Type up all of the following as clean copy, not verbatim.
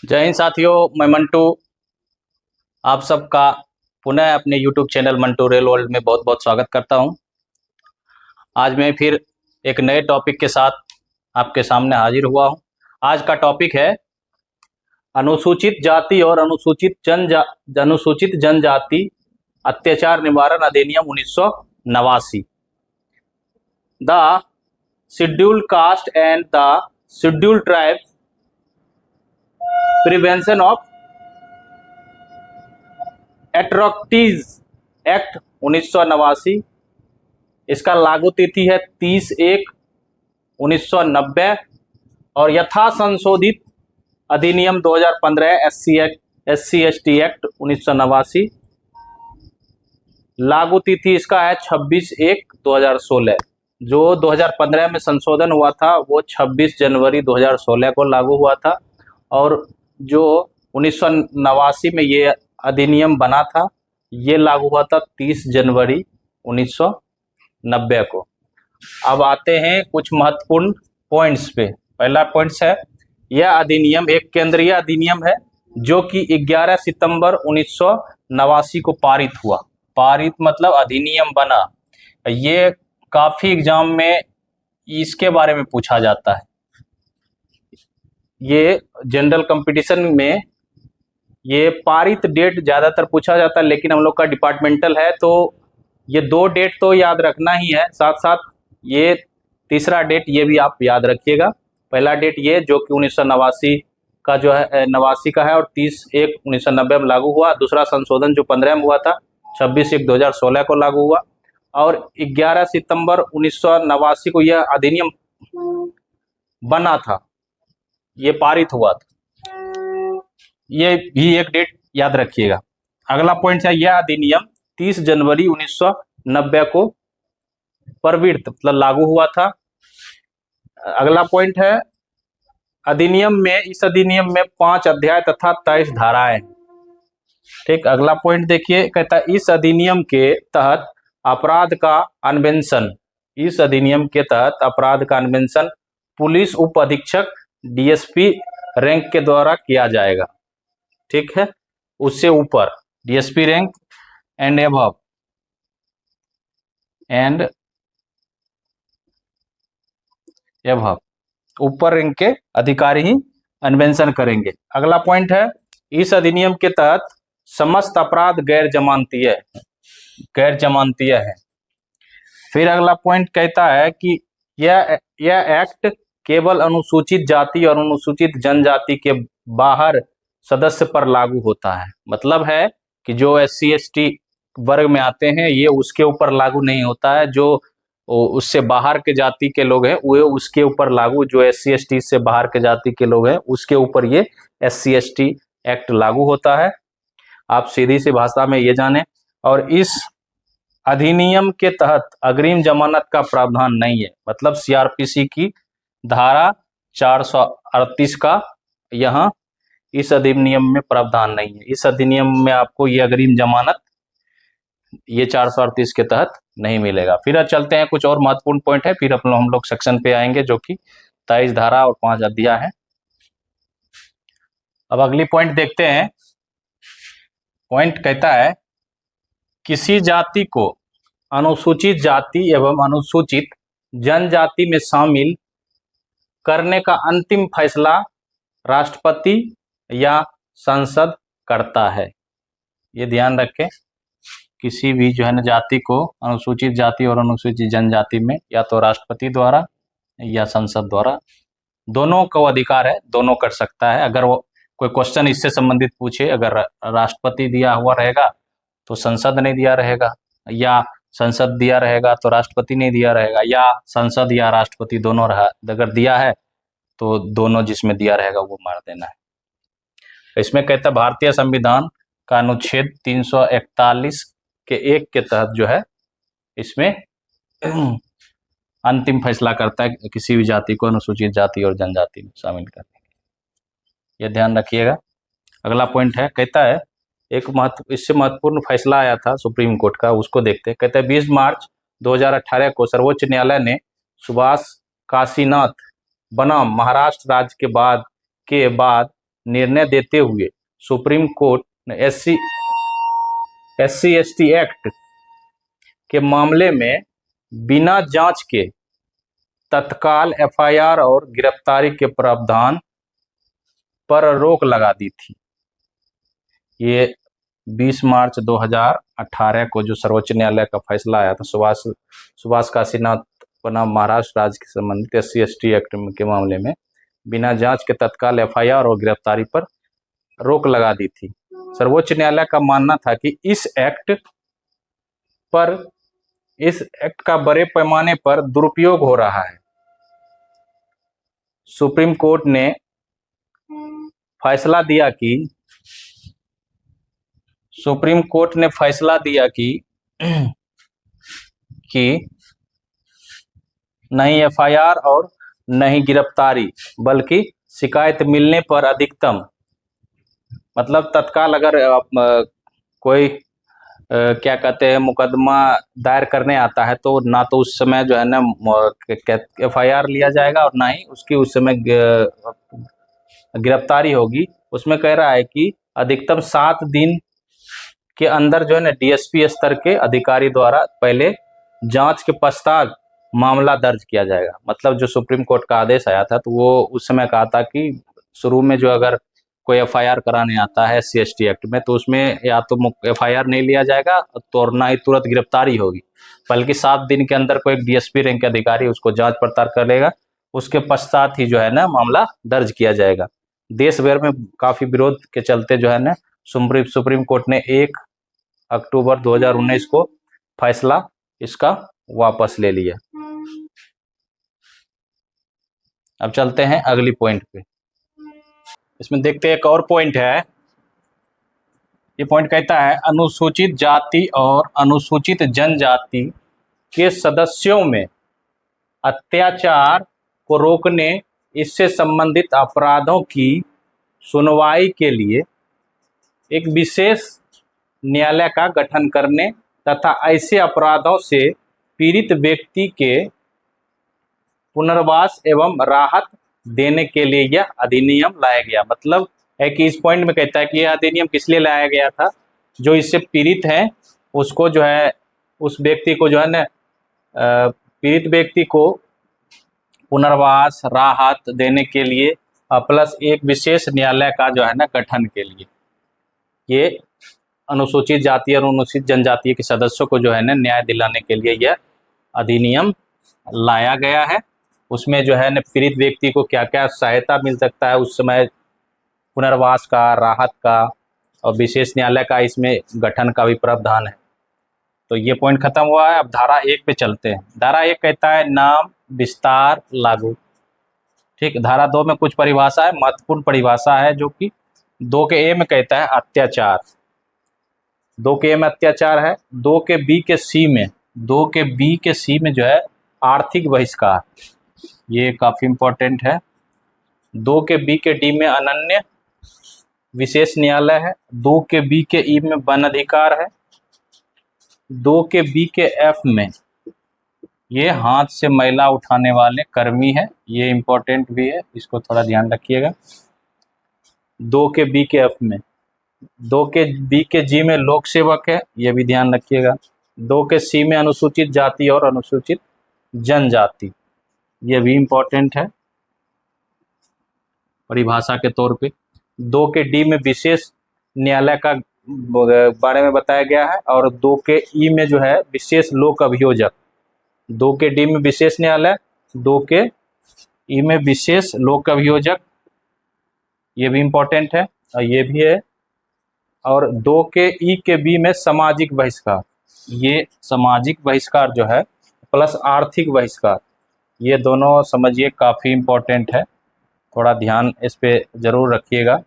जय हिंद साथियों, मैं मंटू आप सबका पुनः अपने YouTube channel Mantu real world में बहुत बहुत स्वागत करता हूं। आज मैं फिर एक नए टॉपिक के साथ आपके सामने हाजिर हुआ हूं। आज का टॉपिक है अनुसूचित जाति और अनुसूचित जनजाति अत्याचार निवारण अधिनियम 1989। The scheduled caste and the scheduled tribes prevention of atrocities act 1989। इसका लागू तिथि है 30/1/1990 और यथा संशोधित अधिनियम 2015 SC/ST एक्ट 1989। लागू तिथि इसका है 26/1/2016। जो 2015 में संशोधन हुआ था वो 26 जनवरी 2016 को लागू हुआ था और जो 1989 में ये अधिनियम बना था ये लागू हुआ था 30 जनवरी 1990 को। अब आते हैं कुछ महत्वपूर्ण पॉइंट्स पे। पहला पॉइंट्स है यह अधिनियम एक केंद्रीय अधिनियम है जो कि 11 सितंबर 1989 को पारित हुआ। पारित मतलब अधिनियम बना। ये काफी एग्जाम में इसके बारे में पूछा जाता है। ये जनरल कंपटीशन में ये पारित डेट ज़्यादातर पूछा जाता है, लेकिन हम लोग का डिपार्टमेंटल है तो ये 2 डेट तो याद रखना ही है, साथ साथ ये तीसरा डेट ये भी आप याद रखिएगा। पहला डेट ये जो कि 1989 का जो है 89 का है और 30/1/1990 में लागू हुआ। दूसरा संशोधन जो 15 में हुआ था 26/1/2016 को लागू हुआ और 11 सितंबर 1989 को यह अधिनियम बना था, ये पारित हुआ था। ये भी एक डेट याद रखिएगा। अगला पॉइंट है यह अधिनियम 30 जनवरी 1990 को प्रवृत्त मतलब लागू हुआ था। अगला पॉइंट है इस अधिनियम में 5 अध्याय तथा 23 धाराएं। ठीक, अगला पॉइंट देखिए, कहता है इस अधिनियम के तहत अपराध का अन्वेषण पुलिस उप अधीक्षक DSP रैंक के द्वारा किया जाएगा। ठीक है, उससे ऊपर DSP रैंक एंड अबव ऊपर रैंक के अधिकारी ही अन्वेषण करेंगे। अगला पॉइंट है इस अधिनियम के तहत समस्त अपराध गैर जमानतीय है। फिर अगला पॉइंट कहता है कि यह एक्ट केवल अनुसूचित जाति और अनुसूचित जनजाति के बाहर सदस्य पर लागू होता है। मतलब है कि जो SC/ST वर्ग में आते हैं ये उसके ऊपर लागू नहीं होता है। जो उससे बाहर के जाति के लोग हैं वो उसके ऊपर लागू, जो SC/ST से बाहर के जाति के लोग हैं उसके ऊपर ये SC/ST एक्ट लागू होता है। आप सीधी सी भाषा में ये जाने। और इस अधिनियम के तहत अग्रिम जमानत का प्रावधान नहीं है। मतलब CRPC की धारा 438 का यहाँ इस अधिनियम में प्रावधान नहीं है। इस अधिनियम में आपको ये अग्रिम जमानत ये 438 के तहत नहीं मिलेगा। फिर चलते हैं, कुछ और महत्वपूर्ण पॉइंट है, फिर हम लोग सेक्शन पे आएंगे जो कि 23 धारा और 5 अध्याय है। अब अगली पॉइंट देखते हैं। पॉइंट कहता है किसी जाति को अनुसूचित जाति एवं अनुसूचित जनजाति में शामिल करने का अंतिम फैसला राष्ट्रपति या संसद करता है। ये ध्यान रखें, किसी भी जो है ना जाति को अनुसूचित जाति और अनुसूचित जनजाति में या तो राष्ट्रपति द्वारा या संसद द्वारा, दोनों को अधिकार है, दोनों कर सकता है। अगर वो कोई क्वेश्चन इससे संबंधित पूछे, अगर राष्ट्रपति दिया हुआ रहेगा तो संसद नहीं दिया रहेगा, या संसद दिया रहेगा तो राष्ट्रपति नहीं दिया रहेगा, या संसद या राष्ट्रपति दोनों रहा अगर दिया है तो दोनों जिसमें दिया रहेगा वो मार देना है। इसमें कहता है भारतीय संविधान का अनुच्छेद 341 के 1 के तहत जो है इसमें अंतिम फैसला करता है किसी भी जाति को अनुसूचित जाति और जनजाति में शामिल करने के। ये ध्यान रखिएगा। अगला पॉइंट है, कहता है इससे महत्वपूर्ण फैसला आया था सुप्रीम कोर्ट का, उसको देखते हैं। कहते हैं 20 मार्च 2018 को सर्वोच्च न्यायालय ने सुभाष काशीनाथ बनाम महाराष्ट्र राज्य के बाद निर्णय देते हुए सुप्रीम कोर्ट ने SC/ST एक्ट के मामले में बिना जांच के तत्काल FIR और गिरफ्तारी के प्रावधान पर रोक लगा दी थी। ये 20 मार्च 2018 को जो सर्वोच्च न्यायालय का फैसला आया था सुभाष काशीनाथ बनाम महाराष्ट्र राज्य के संबंधित SC/ST एक्ट के मामले में बिना जांच के तत्काल FIR और गिरफ्तारी पर रोक लगा दी थी। सर्वोच्च न्यायालय का मानना था कि इस एक्ट का बड़े पैमाने पर दुरुपयोग हो रहा है। सुप्रीम कोर्ट ने फैसला दिया कि नहीं FIR और नहीं गिरफ्तारी, बल्कि शिकायत मिलने पर अधिकतम, मतलब तत्काल अगर कोई क्या कहते हैं मुकदमा दायर करने आता है तो ना तो उस समय जो है ना FIR लिया जाएगा और ना ही उसकी उस समय गिरफ्तारी होगी। उसमें कह रहा है कि अधिकतम 7 दिन के अंदर जो है ना DSP स्तर के अधिकारी द्वारा पहले जांच के पश्चात मामला दर्ज किया जाएगा। मतलब जो सुप्रीम कोर्ट का आदेश आया था तो वो उस समय कहा था कि शुरू में जो अगर कोई FIR कराने आता है SC/ST एक्ट में तो उसमें या तो FIR नहीं लिया जाएगा तो ना ही तुरंत गिरफ्तारी होगी, बल्कि 7 दिन के अंदर कोई DSP रैंक के अधिकारी उसको जांच पड़ताल कर लेगा, उसके पश्चात ही जो है ना मामला दर्ज किया जाएगा। देश भर में काफी विरोध के चलते जो है ना सुप्रीम कोर्ट ने 1 अक्टूबर 2019 को फैसला इसका वापस ले लिया। अब चलते हैं अगली पॉइंट पे। इसमें देखते हैं एक और पॉइंट है। ये पॉइंट कहता है अनुसूचित जाति और अनुसूचित जनजाति के सदस्यों में अत्याचार को रोकने, इससे संबंधित अपराधों की सुनवाई के लिए एक विशेष न्यायालय का गठन करने तथा ऐसे अपराधों से पीड़ित व्यक्ति के पुनर्वास एवं राहत देने के लिए यह अधिनियम लाया गया। मतलब है कि इस पॉइंट में कहता है कि यह अधिनियम किस लिए लाया गया था, जो इससे पीड़ित हैं उसको जो है उस व्यक्ति को जो है ना पीड़ित व्यक्ति को पुनर्वास राहत देने के लिए प्लस एक विशेष न्यायालय का जो है ना गठन के लिए ये अनुसूचित जाति और अनुसूचित जनजाति के सदस्यों को जो है ना न्याय दिलाने के लिए यह अधिनियम लाया गया है। उसमें जो है ना पीड़ित व्यक्ति को क्या क्या सहायता मिल सकता है उस समय, पुनर्वास का, राहत का और विशेष न्यायालय का इसमें गठन का भी प्रावधान है। तो ये पॉइंट खत्म हुआ है। अब धारा 1 पे चलते हैं। धारा 1 कहता है नाम विस्तार लागू। ठीक, धारा 2 में कुछ परिभाषा है, महत्वपूर्ण परिभाषा है, जो कि 2 के ए में कहता है अत्याचार। 2 के ए में अत्याचार है। 2 के बी के सी में जो है आर्थिक बहिष्कार, ये काफी इंपॉर्टेंट है। 2 के बी के डी में अनन्य विशेष न्यायालय है। 2 के बी के ई में वन अधिकार है। 2 के बी के एफ में ये हाथ से मैला उठाने वाले कर्मी है, ये इंपॉर्टेंट भी है, इसको थोड़ा ध्यान रखिएगा। 2 के बी के एफ में 2 के बी के जी में लोक सेवक है, ये भी ध्यान रखिएगा। 2 के सी में अनुसूचित जाति और अनुसूचित जनजाति, ये भी इंपॉर्टेंट है परिभाषा के तौर पे। 2 के डी में विशेष न्यायालय का बारे में बताया गया है और 2 के ई में जो है विशेष लोक अभियोजक। 2 के डी में विशेष न्यायालय, 2 के ई में विशेष लोक अभियोजक, ये भी इंपॉर्टेंट है और ये भी है। और 2 के ई के बी में सामाजिक बहिष्कार, ये सामाजिक बहिष्कार जो है प्लस आर्थिक बहिष्कार, ये दोनों समझिए काफ़ी इंपॉर्टेंट है, थोड़ा ध्यान इस पे जरूर रखिएगा।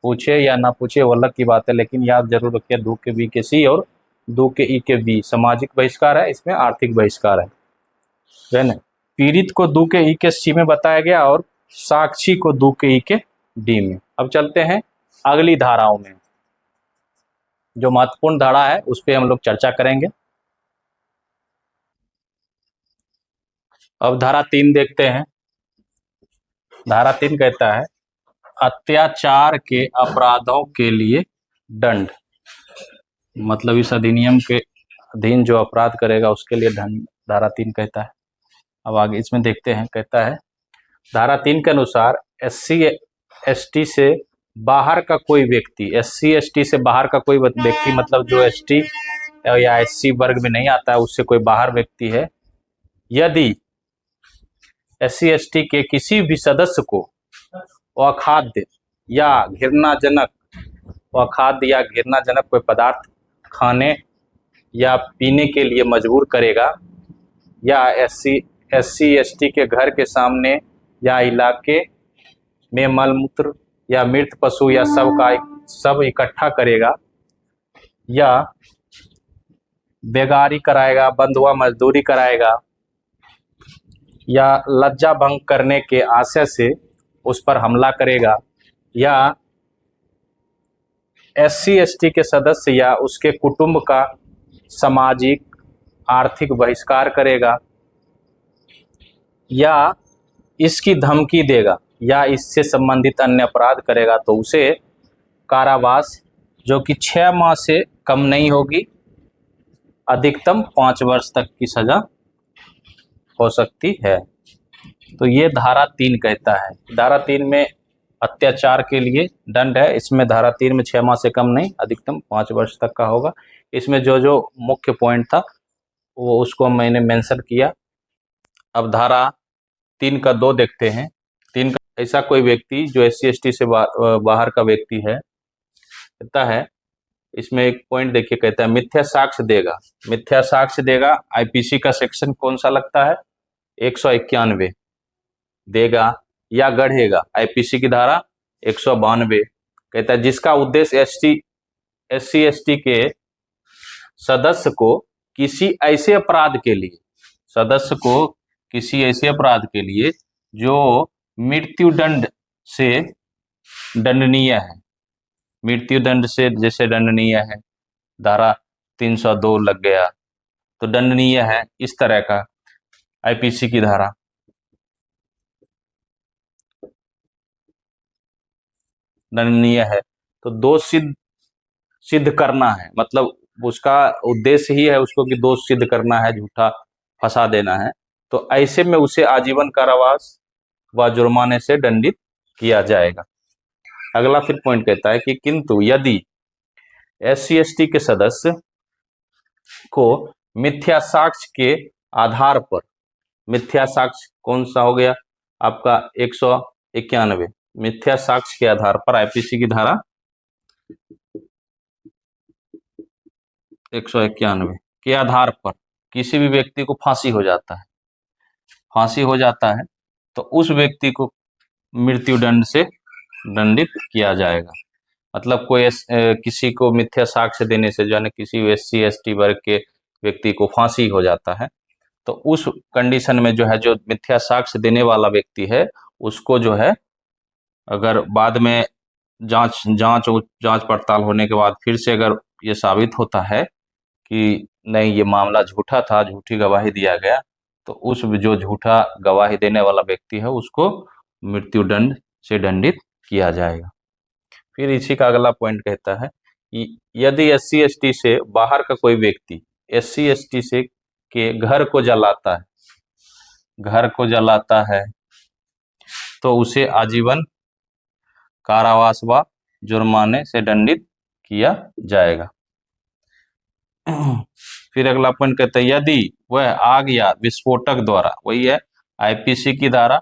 पूछे या ना पूछे वो अलग की बात है, लेकिन याद जरूर रखिए 2 के बी के सी और 2 के ई के बी सामाजिक बहिष्कार है, इसमें आर्थिक बहिष्कार है ना। पीड़ित को 2 के ई के सी में बताया गया और साक्षी को 2 के ई के डी में। अब चलते हैं अगली धाराओं में, जो महत्वपूर्ण धारा है उस पर हम लोग चर्चा करेंगे। अब धारा 3 देखते हैं। धारा 3 कहता है अत्याचार के अपराधों के लिए दंड, मतलब इस अधिनियम के अधीन जो अपराध करेगा उसके लिए दंड धारा 3 कहता है। अब आगे इसमें देखते हैं, कहता है धारा 3 के अनुसार SC/ST से बाहर का कोई व्यक्ति, SC/ST से बाहर का कोई व्यक्ति मतलब जो ST या SC वर्ग में नहीं आता है, उससे कोई बाहर व्यक्ति है, यदि SC/ST के किसी भी सदस्य को अखाद्य या घृणाजनक कोई पदार्थ खाने या पीने के लिए मजबूर करेगा, या SC/ST के घर के सामने या इलाके में मलमूत्र या मृत पशु या सब इकट्ठा करेगा, या बेगारी कराएगा, बंधुआ मजदूरी कराएगा, या लज्जा भंग करने के आशय से उस पर हमला करेगा, या SC/ST के सदस्य या उसके कुटुंब का सामाजिक आर्थिक बहिष्कार करेगा, या इसकी धमकी देगा, या इससे संबंधित अन्य अपराध करेगा, तो उसे कारावास जो कि 6 माह से कम नहीं होगी, अधिकतम 5 वर्ष तक की सजा हो सकती है। तो ये धारा 3 कहता है। धारा 3 में अत्याचार के लिए दंड है, इसमें धारा 3 में 6 माह से कम नहीं, अधिकतम 5 वर्ष तक का होगा। इसमें जो जो मुख्य पॉइंट था वो उसको मैंने मेंशन किया। अब धारा 3 का 2 देखते हैं। 3 का, ऐसा कोई व्यक्ति जो SC/ST से बाहर का व्यक्ति है, कहता है, इसमें एक पॉइंट देखिए, कहता है मिथ्या साक्ष्य देगा। मिथ्या साक्ष्य देगा, IPC का सेक्शन कौन सा लगता है? 191 देगा, या गढ़ेगा, IPC की धारा 192 कहता है जिसका उद्देश्य SC/ST के सदस्य को किसी ऐसे अपराध के लिए जो मृत्यु दंड से दंडनीय है, मृत्यु दंड से जैसे दंडनीय है, धारा 302 लग गया तो दंडनीय है, इस तरह का IPC की धारा दंडनीय है, तो दोष सिद्ध करना है, मतलब उसका उद्देश्य ही है उसको कि दोष सिद्ध करना है, झूठा फंसा देना है, तो ऐसे में उसे आजीवन कारावास व जुर्माने से दंडित किया जाएगा। अगला फिर पॉइंट कहता है कि किंतु यदि SC/ST के सदस्य को मिथ्या साक्ष्य के आधार पर, मिथ्या साक्ष्य कौन सा हो गया आपका 191, मिथ्या साक्ष्य के आधार पर IPC की धारा 191 के आधार पर किसी भी व्यक्ति को फांसी हो जाता है, तो उस व्यक्ति को मृत्यु दंड से दंडित किया जाएगा। मतलब कोई किसी को मिथ्या साक्ष्य देने से, जो है किसी SC/ST वर्ग के व्यक्ति को फांसी हो जाता है, तो उस कंडीशन में जो है, जो मिथ्या साक्ष्य देने वाला व्यक्ति है उसको जो है, अगर बाद में जांच पड़ताल होने के बाद फिर से अगर ये साबित होता है कि नहीं ये मामला झूठा था, झूठी गवाही दिया गया, तो उस जो झूठा गवाही देने वाला व्यक्ति है उसको मृत्यु दंड से दंडित किया जाएगा। फिर इसी का अगला पॉइंट कहता है कि यदि SC/ST से बाहर का कोई व्यक्ति SC/ST से के घर को जलाता है तो उसे आजीवन कारावास व जुर्माने से दंडित किया जाएगा। फिर अगला पॉइंट कहता है यदि वह आग या विस्फोटक द्वारा, वही है IPC की धारा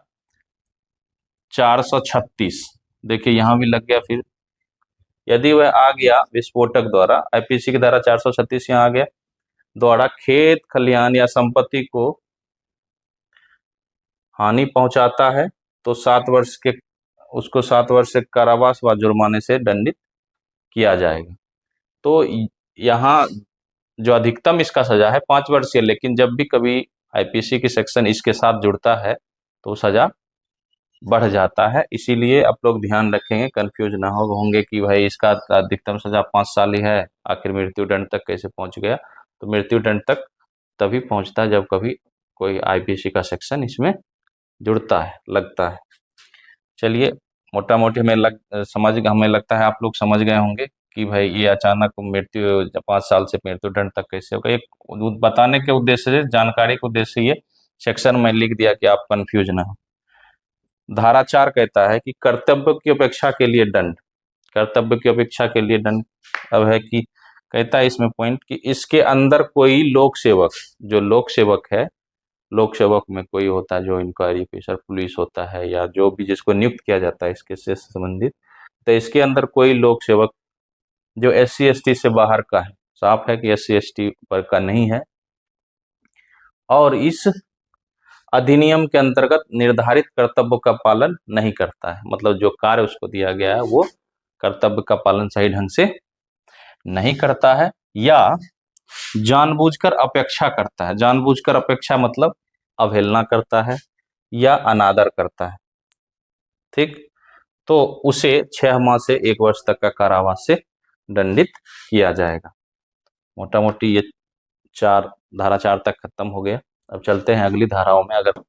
436, देखिए यहां भी लग गया, फिर यदि वह आग या विस्फोटक द्वारा, IPC की धारा 436 यहाँ आ गया, द्वारा खेत खलिहान या संपत्ति को हानि पहुंचाता है तो 7 वर्ष के कारावास व जुर्माने से दंडित किया जाएगा। तो यहाँ जो अधिकतम इसका सजा है 5 वर्ष है, लेकिन जब भी कभी IPC की सेक्शन इसके साथ जुड़ता है तो सजा बढ़ जाता है। इसीलिए आप लोग ध्यान रखेंगे, कंफ्यूज ना होंगे कि भाई इसका अधिकतम सजा 5 साल ही है, आखिर मृत्यु दंड तक कैसे पहुंच गया। तो मृत्यु दंड तक तभी पहुंचता है जब कभी कोई IPC का सेक्शन इसमें जुड़ता है, लगता है। चलिए मोटा मोटी हमें लगता है आप लोग समझ गए होंगे कि भाई ये अचानक मृत्यु 5 साल से मृत्युदंड तक कैसे होगा। एक बताने के उद्देश्य से, जानकारी के उद्देश्य से ये सेक्शन में लिख दिया कि आप कंफ्यूज ना हो। धारा 4 कहता है कि कर्तव्य की अपेक्षा के लिए दंड। कर्तव्य की अपेक्षा के लिए दंड अब है कि कहता है इसमें पॉइंट कि इसके अंदर कोई लोक सेवक, जो लोक सेवक है, लोक सेवक में कोई होता है जो इंक्वायरी ऑफिसर, पुलिस होता है, या जो भी जिसको नियुक्त किया जाता है इसके से संबंधित, तो इसके अंदर कोई लोक सेवक जो SC ST से बाहर का है, साफ है कि SC ST पर का नहीं है, और इस अधिनियम के अंतर्गत निर्धारित कर्तव्यों का पालन नहीं करता है, मतलब जो कार्य उसको दिया गया है वो कर्तव्य का पालन सही ढंग से नहीं करता है, या जानबूझकर अपेक्षा करता है। जानबूझकर अपेक्षा मतलब अवहेलना करता है या अनादर करता है, ठीक, तो उसे 6 माह से 1 वर्ष तक का कारावास से दंडित किया जाएगा। मोटा मोटी ये धारा 4 तक खत्म हो गया। अब चलते हैं अगली धाराओं में। अगर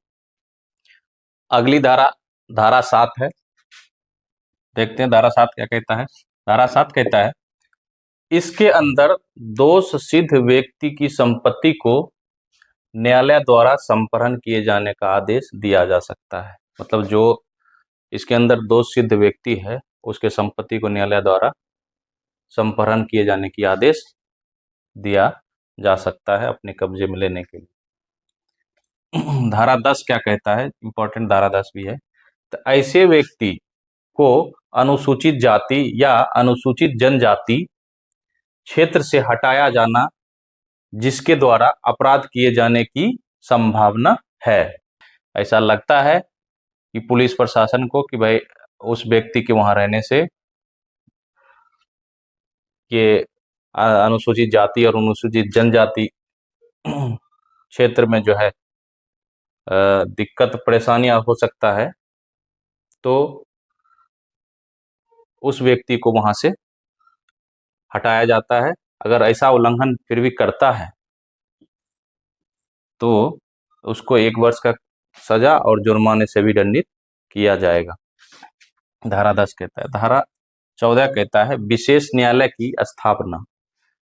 अगली धारा 7 है, देखते हैं धारा 7 क्या कहता है। धारा 7 कहता है इसके अंदर दोष सिद्ध व्यक्ति की संपत्ति को न्यायालय द्वारा संपहरण किए जाने का आदेश दिया जा सकता है। मतलब जो इसके अंदर दोष सिद्ध व्यक्ति है उसके संपत्ति को न्यायालय द्वारा संपहरण किए जाने की आदेश दिया जा सकता है अपने कब्जे में लेने के लिए। धारा 10 क्या कहता है, इंपॉर्टेंट धारा 10 भी है। तो ऐसे व्यक्ति को अनुसूचित जाति या अनुसूचित जनजाति क्षेत्र से हटाया जाना जिसके द्वारा अपराध किए जाने की संभावना है। ऐसा लगता है कि पुलिस प्रशासन को कि भाई उस व्यक्ति के वहां रहने से कि अनुसूचित जाति और अनुसूचित जनजाति क्षेत्र में जो है दिक्कत परेशानियां हो सकता है, तो उस व्यक्ति को वहां से हटाया जाता है। अगर ऐसा उल्लंघन फिर भी करता है तो उसको 1 वर्ष का सजा और जुर्माने से भी दंडित किया जाएगा। धारा 10 कहता है। धारा 14 कहता है विशेष न्यायालय की स्थापना।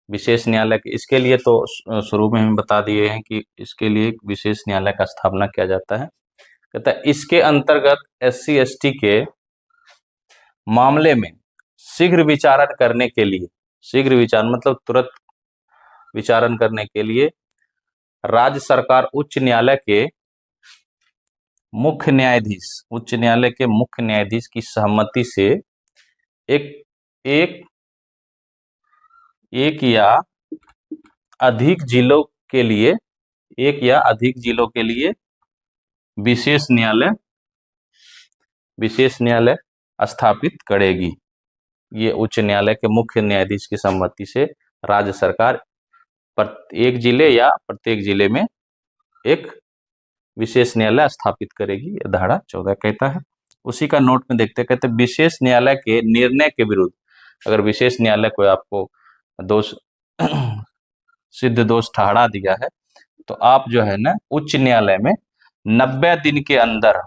विशेष न्यायालय इसके लिए तो शुरू में हम बता दिए हैं कि इसके लिए विशेष न्यायालय का स्थापना किया जाता है। कहता है इसके अंतर्गत SC ST के मामले में शीघ्र विचारण करने के लिए, शीघ्र विचारण मतलब तुरंत विचारण करने के लिए राज्य सरकार उच्च न्यायालय के मुख्य न्यायाधीश, उच्च न्यायालय के मुख्य न्यायाधीश की सहमति से एक या अधिक जिलों के लिए, एक या अधिक जिलों के लिए विशेष न्यायालय स्थापित करेगी। ये उच्च न्यायालय के मुख्य न्यायाधीश की सम्मति से राज्य सरकार एक जिले या प्रत्येक जिले में एक विशेष न्यायालय स्थापित करेगी, ये धारा 14 कहता है। उसी का नोट में देखते कहते विशेष न्यायालय के निर्णय के विरुद्ध, अगर विशेष न्यायालय कोई आपको दोष सिद्ध दोष ठहरा दिया है तो आप जो है ना उच्च न्यायालय में 90 दिन के अंदर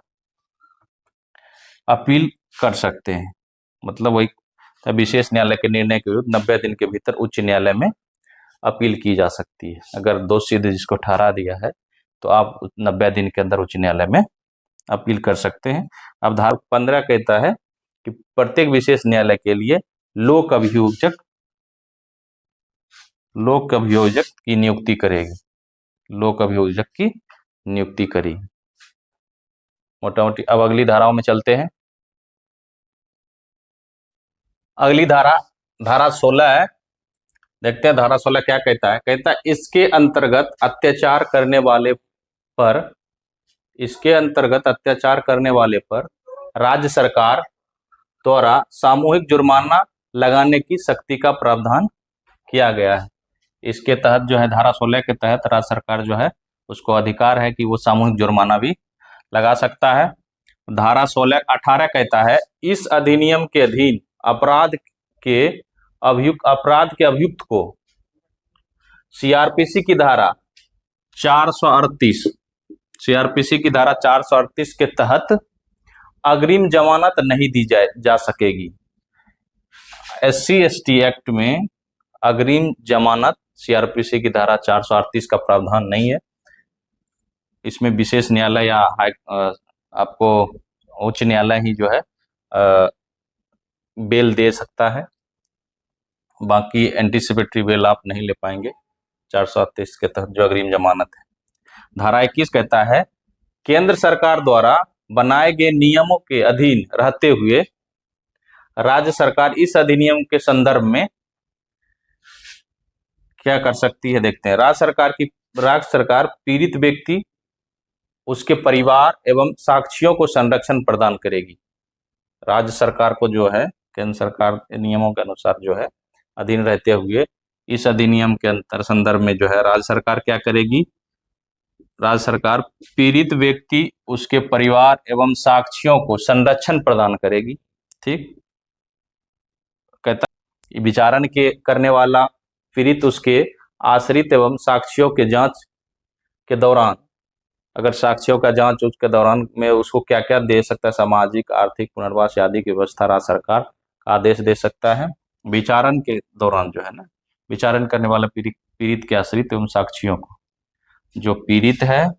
अपील कर सकते हैं। मतलब वही विशेष न्यायालय के निर्णय के विरुद्ध 90 दिन के भीतर उच्च न्यायालय में अपील की जा सकती है। अगर दोष सिद्ध जिसको ठहरा दिया है तो आप 90 दिन के अंदर उच्च न्यायालय में अपील कर सकते हैं। अब धारा 15 कहता है कि प्रत्येक विशेष न्यायालय के लिए लोक अभियोजक की नियुक्ति करेगी, लोक अभियोजक की नियुक्ति करेगी। मोटा मोटी अब अगली धाराओं में चलते हैं। अगली धारा 16 है, देखते हैं धारा 16 क्या कहता है। कहता है इसके अंतर्गत अत्याचार करने वाले पर राज्य सरकार द्वारा सामूहिक जुर्माना लगाने की सख्ती का प्रावधान किया गया है। इसके तहत जो है धारा 16 के तहत राज्य सरकार जो है उसको अधिकार है कि वो सामूहिक जुर्माना भी लगा सकता है। धारा 18 कहता है इस अधिनियम के अधीन अपराध के अभियुक्त को CRPC की धारा 438 के तहत अग्रिम जमानत नहीं दी जा सकेगी। SC/ST एक्ट में अग्रिम जमानत CRPC की धारा 438 का प्रावधान नहीं है। इसमें विशेष न्यायालय या आपको उच्च न्यायालय ही जो है बेल दे सकता है। बाकी एंटीसिपेटरी बेल आप नहीं ले पाएंगे 438 के तहत जो अग्रिम जमानत है। धारा 21 कहता है केंद्र सरकार द्वारा बनाए गए नियमों के अधीन रहते हुए राज्य सरकार इस अधिनियम के संदर्भ में क्या कर सकती है, देखते हैं। राज्य सरकार पीड़ित व्यक्ति, उसके परिवार एवं साक्षियों को संरक्षण प्रदान करेगी। राज्य सरकार को जो है केंद्र सरकार के नियमों के अनुसार जो है अधीन रहते हुए इस अधिनियम के अंतर संदर्भ में जो है राज्य सरकार क्या करेगी, राज्य सरकार पीड़ित व्यक्ति, उसके परिवार एवं साक्षियों को संरक्षण प्रदान करेगी। ठीक, कहता विचारण के करने वाला पीड़ित, उसके आश्रित एवं साक्षियों के जांच के दौरान, अगर साक्ष्यों का जांच उसके दौरान में उसको क्या क्या दे सकता है, सामाजिक आर्थिक पुनर्वास आदि की व्यवस्था राज्य सरकार का आदेश दे सकता है। विचारण के दौरान जो है ना, विचारण करने वाला पीड़ित के आश्रित एवं साक्षियों को, जो पीड़ित है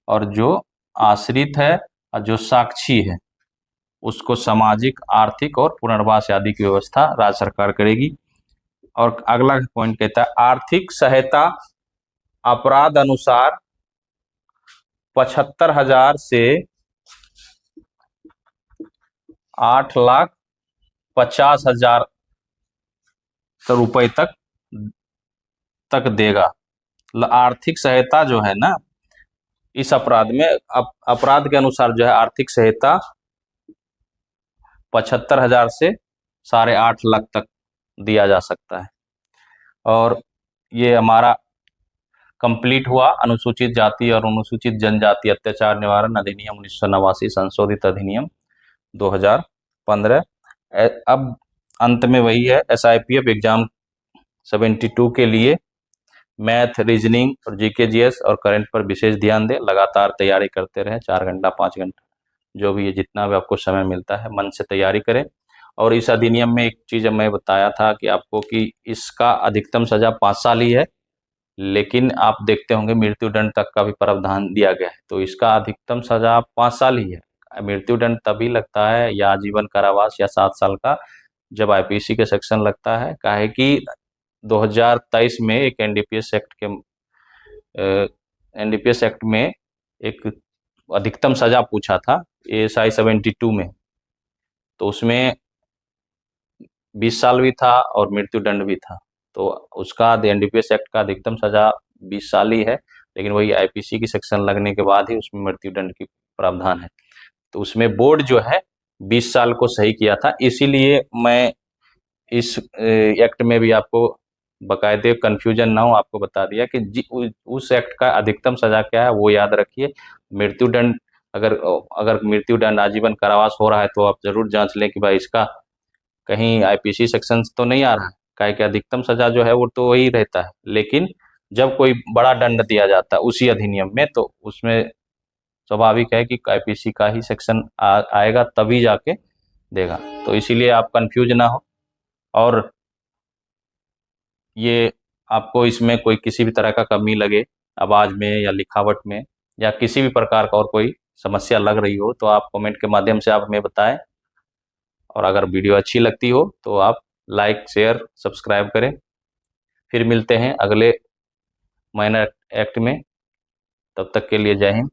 और जो आश्रित है और जो साक्षी है, उसको सामाजिक आर्थिक और पुनर्वास आदि की व्यवस्था राज्य सरकार करेगी। और अगला पॉइंट कहता है आर्थिक सहायता अपराध अनुसार 75,000 से 8,50,000 रुपए तक देगा। आर्थिक सहायता जो है ना, इस अपराध में अपराध के अनुसार जो है आर्थिक सहायता 75,000 से 8.5 लाख तक दिया जा सकता है। और ये हमारा कंप्लीट हुआ अनुसूचित जाति और अनुसूचित जनजाति अत्याचार निवारण अधिनियम 1989 संशोधित अधिनियम 2015। अब अंत में वही है, SIPF एग्जाम 72 के लिए मैथ, रीजनिंग और GK GS और करंट पर विशेष ध्यान दें। लगातार तैयारी करते रहें, 4 घंटा 5 घंटा जो भी है, जितना भी आपको समय मिलता है मन से तैयारी करें। और इस अधिनियम में एक चीज़ मैं बताया था कि आपको कि इसका अधिकतम सजा 5 साल ही है, लेकिन आप देखते होंगे मृत्युदंड तक का भी प्रावधान दिया गया है। तो इसका अधिकतम सजा 5 साल ही है। मृत्युदंड तभी लगता है या आजीवन कारावास या 7 साल का जब IPC के सेक्शन लगता है। काहे कि 2023 में एक NDPS एक्ट में एक अधिकतम सजा पूछा था ASI 72 में, तो उसमें 20 साल भी था और मृत्युदंड भी था। तो उसका NDPS एक्ट का अधिकतम सजा 20 साल ही है, लेकिन वही IPC की सेक्शन लगने के बाद ही उसमें मृत्युदंड की प्रावधान है। तो उसमें बोर्ड जो है 20 साल को सही किया था। इसीलिए मैं इस एक्ट में भी आपको बाकायदे कंफ्यूजन ना हो, आपको बता दिया कि उस एक्ट का अधिकतम सजा क्या है वो याद रखिए। मृत्युदंड, अगर मृत्युदंड आजीवन कारावास हो रहा है तो आप जरूर जांच लें कि भाई इसका कहीं IPC सेक्शन तो नहीं आ रहा है। काहे कि अधिकतम सजा जो है वो तो वही रहता है, लेकिन जब कोई बड़ा दंड दिया जाता है उसी अधिनियम में, तो उसमें स्वाभाविक है कि IPC का ही सेक्शन आएगा, तभी जाके देगा। तो इसीलिए आप कंफ्यूज ना हो। और ये आपको इसमें कोई किसी भी तरह का कमी लगे आवाज़ में या लिखावट में या किसी भी प्रकार का और कोई समस्या लग रही हो तो आप कमेंट के माध्यम से आप हमें बताएं। और अगर वीडियो अच्छी लगती हो तो आप लाइक, शेयर, सब्सक्राइब करें। फिर मिलते हैं अगले माइनर एक्ट में, तब तक के लिए जय हिंद।